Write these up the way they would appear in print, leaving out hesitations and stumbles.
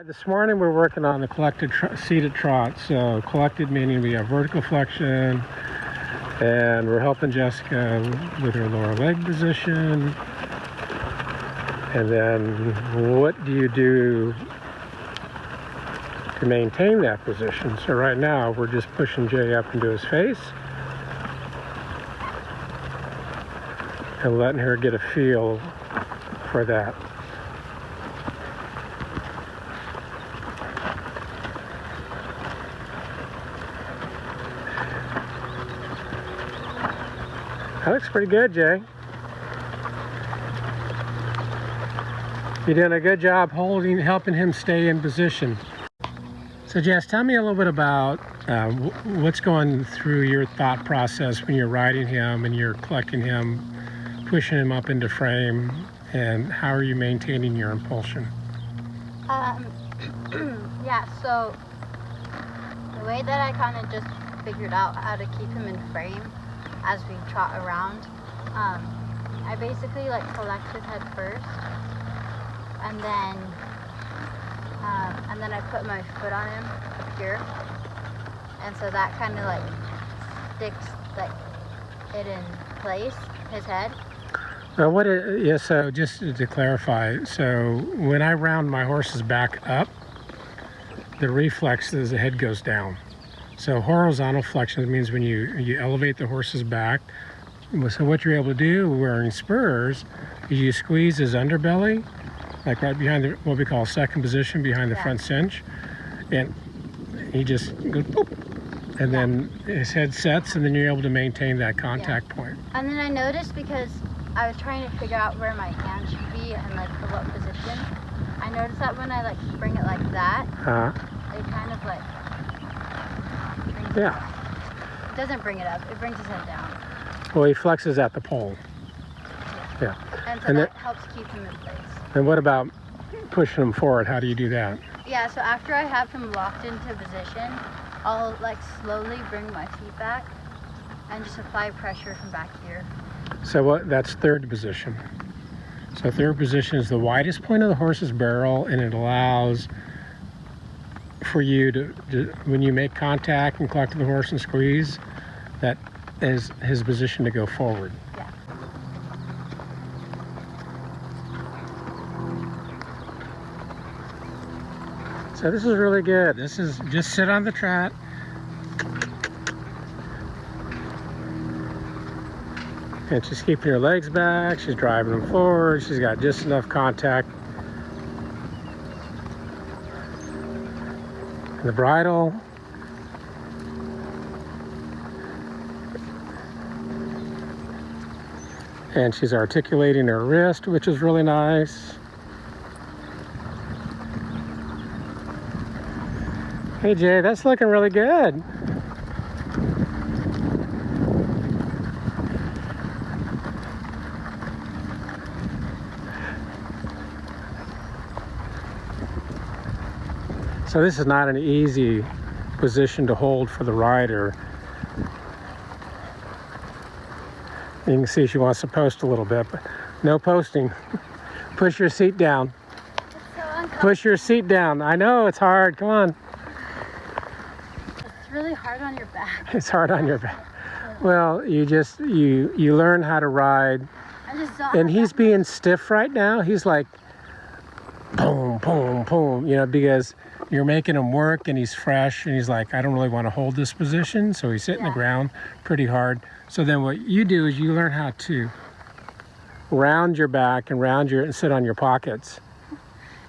This morning we're working on the collected seated trot. So collected meaning we have vertical flexion, and we're helping Jessica with her lower leg position. And then what do you do to maintain that position? So right now we're just pushing Jay up into his face and letting her get a feel for that. That looks pretty good, Jay. You're doing a good job helping him stay in position. So Jess, tell me a little bit about what's going through your thought process when you're riding him and you're collecting him, pushing him up into frame, and how are you maintaining your impulsion? Yeah, so the way that I kind of just figured out how to keep him in frame as we trot around, I basically like collected head first, and then I put my foot on him up here, and so that kind of like sticks like it in place, his head. Well, so just to clarify, so when I round my horse's back up, the reflex is the head goes down. So horizontal flexion means when you elevate the horse's back. So what you're able to do wearing spurs is you squeeze his underbelly, like right behind what we call second position, behind the front cinch, and he just goes boop, and then his head sets, and then you're able to maintain that contact point. And then I noticed, because I was trying to figure out where my hand should be and like for what position, I noticed that when I like bring it like that, it kind of like brings it up. It doesn't bring it up, it brings his head down. Well, he flexes at the pole. Yeah. And so that helps keep him in place. And what about pushing him forward? How do you do that? Yeah, so after I have him locked into position, I'll like slowly bring my feet back and just apply pressure from back here. So that's third position. So third position is the widest point of the horse's barrel, and it allows for you to when you make contact and collect the horse and squeeze, that is his position to go forward. Yeah. So this is really good. This is just sit on the trot. And she's keeping her legs back. She's driving them forward. She's got just enough contact. And the bridle. And she's articulating her wrist, which is really nice. Hey Jay, that's looking really good. So this is not an easy position to hold for the rider. You can see she wants to post a little bit, but no posting. Push your seat down. It's so uncomfortable. Push your seat down. I know it's hard. Come on. It's really hard on your back. It's hard on your back. Well, you learn how to ride. And he's being stiff right now. He's like, boom, boom, boom, because you're making him work and he's fresh and he's like, I don't really want to hold this position. So he's hitting the ground pretty hard. So then what you do is you learn how to round your back and sit on your pockets.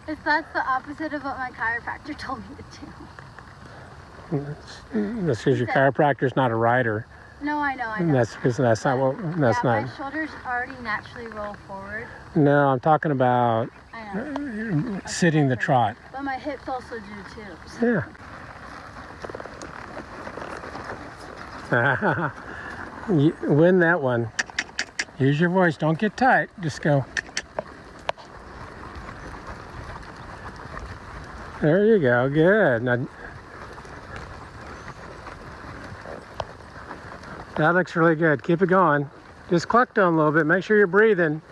That's the opposite of what my chiropractor told me to do. That's because your chiropractor's not a rider. No, I know. That's because that's not what, that's not. My shoulders already naturally roll forward. No, I'm talking about sitting the trot. But my hips also do too. So. Yeah. You win that one. Use your voice. Don't get tight. Just go. There you go. Good. Now, that looks really good. Keep it going. Just cluck down a little bit. Make sure you're breathing.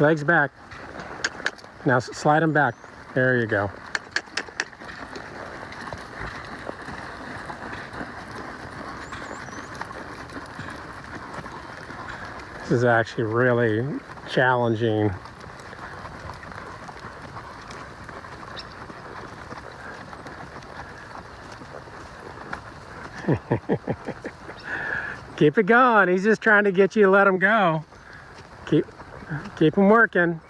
Legs back. Now slide them back. There you go. This is actually really challenging. Keep it going. He's just trying to get you to let him go. Keep him working.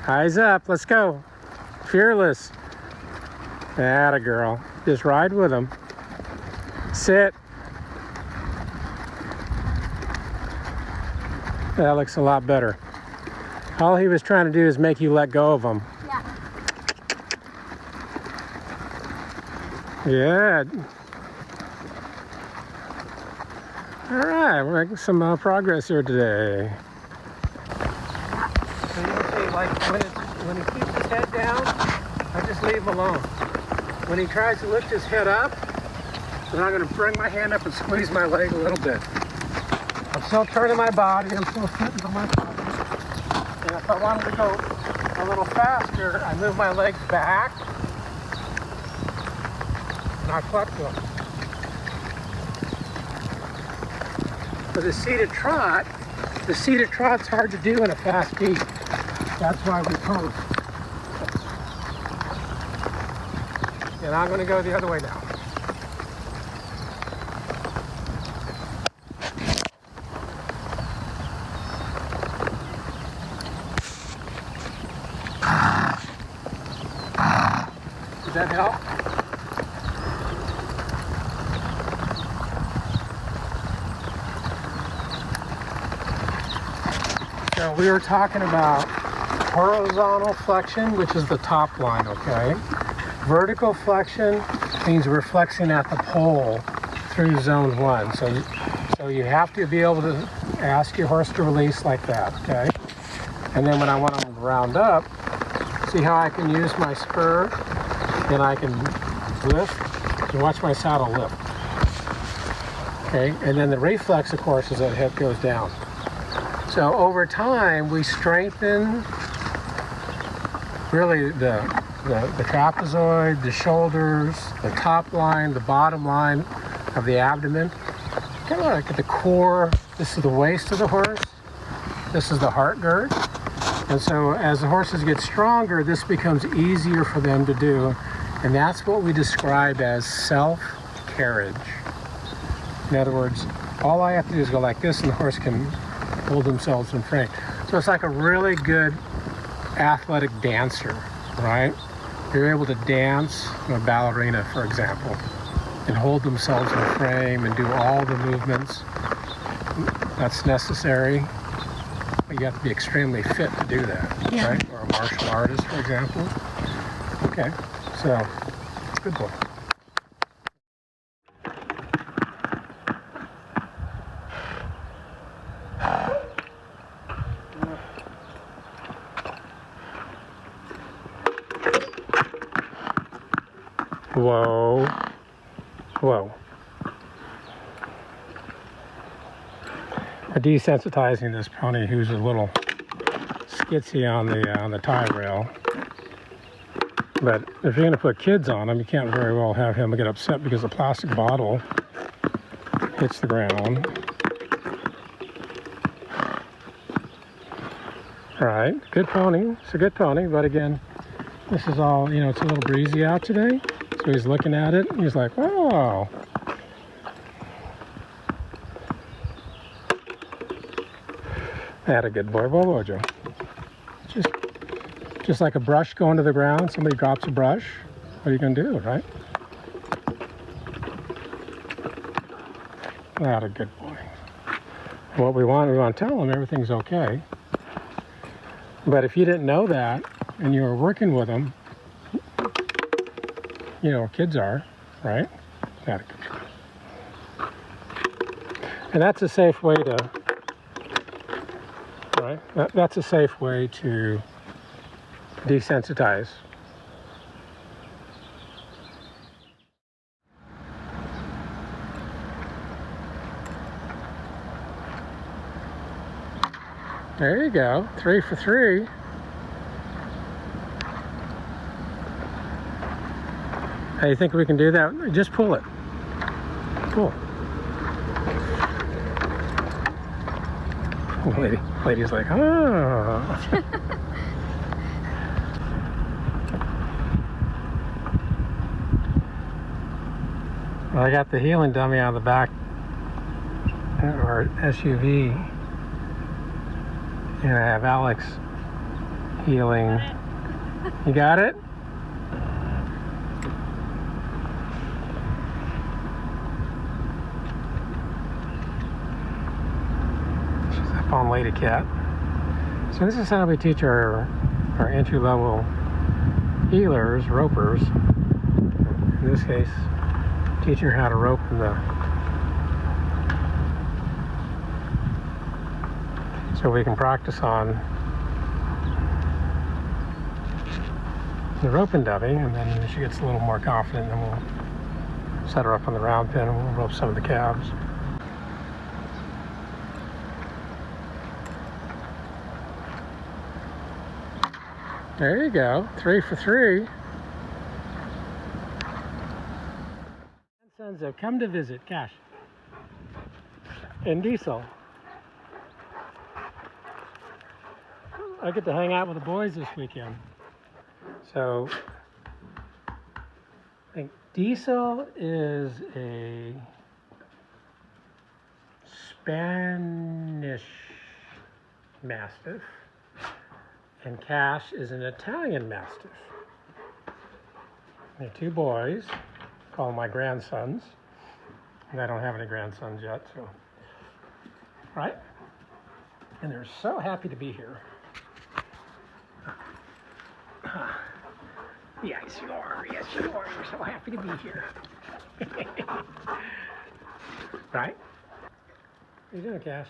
Eyes up. Let's go. Fearless. Atta girl. Just ride with him. Sit. That looks a lot better. All he was trying to do is make you let go of him. Yeah. All right, we're making some progress here today. So you can see, like, when he keeps his head down, I just leave him alone. When he tries to lift his head up, then I'm going to bring my hand up and squeeze my leg a little bit. I'm still turning my body. I'm still sitting on my body. And if I wanted to go a little faster, I move my legs back. And I clutch them. For the seated trot's hard to do in a fast beat. That's why we pose. And I'm going to go the other way now. Does that help? So we were talking about horizontal flexion, which is the top line, okay? Vertical flexion means we're flexing at the pole through zone 1. So you have to be able to ask your horse to release like that, okay? And then when I want them to round up, see how I can use my spur and I can lift and watch my saddle lift. Okay, and then the reflex, of course, is that hip goes down. So over time, we strengthen really the trapezoid, the shoulders, the top line, the bottom line of the abdomen. Kind of like at the core. This is the waist of the horse. This is the heart girth. And so as the horses get stronger, this becomes easier for them to do. And that's what we describe as self-carriage. In other words, all I have to do is go like this and the horse can hold themselves in frame. So it's like a really good athletic dancer, right? They're able to dance, a ballerina, for example, and hold themselves in frame and do all the movements that's necessary. But you have to be extremely fit to do that, yeah. Right? Or a martial artist, for example. Okay, so good boy. Whoa, whoa. I'm desensitizing this pony who's a little skitsy on the tie rail. But if you're going to put kids on him, you can't very well have him get upset because the plastic bottle hits the ground. All right, good pony. It's a good pony, but again, this is all, you know, it's a little breezy out today. So he's looking at it and he's like, wow. That a good boy. Whoa, Joe. Just like a brush going to the ground. Somebody drops a brush. What are you going to do, right? That a good boy. What we want to tell him everything's okay. But if you didn't know that and you were working with him, you know, kids are, right? That a good boy. And that's a safe way to, right? That's a safe way to desensitize. There you go. 3 for 3. How you think we can do that? Just pull it. Pull. Lady's like, oh. Well, I got the healing dummy out of the back, or SUV, and I have Alex healing. You got it? She's up on Lady Cat. So this is how we teach our entry-level healers, ropers. In this case, teach her how to rope in so we can practice on the roping dummy, and then when she gets a little more confident, then we'll set her up on the round pin and we'll rope some of the calves. There you go, 3 for 3. Sons have come to visit Cash and Diesel. I get to hang out with the boys this weekend. So I think Diesel is a Spanish Mastiff and Cash is an Italian Mastiff. They're 2 boys. Call them my grandsons. And I don't have any grandsons yet, so. Right? And they're so happy to be here. Yes, you are. Yes, you are. You're so happy to be here. Right? What are you doing, Cash?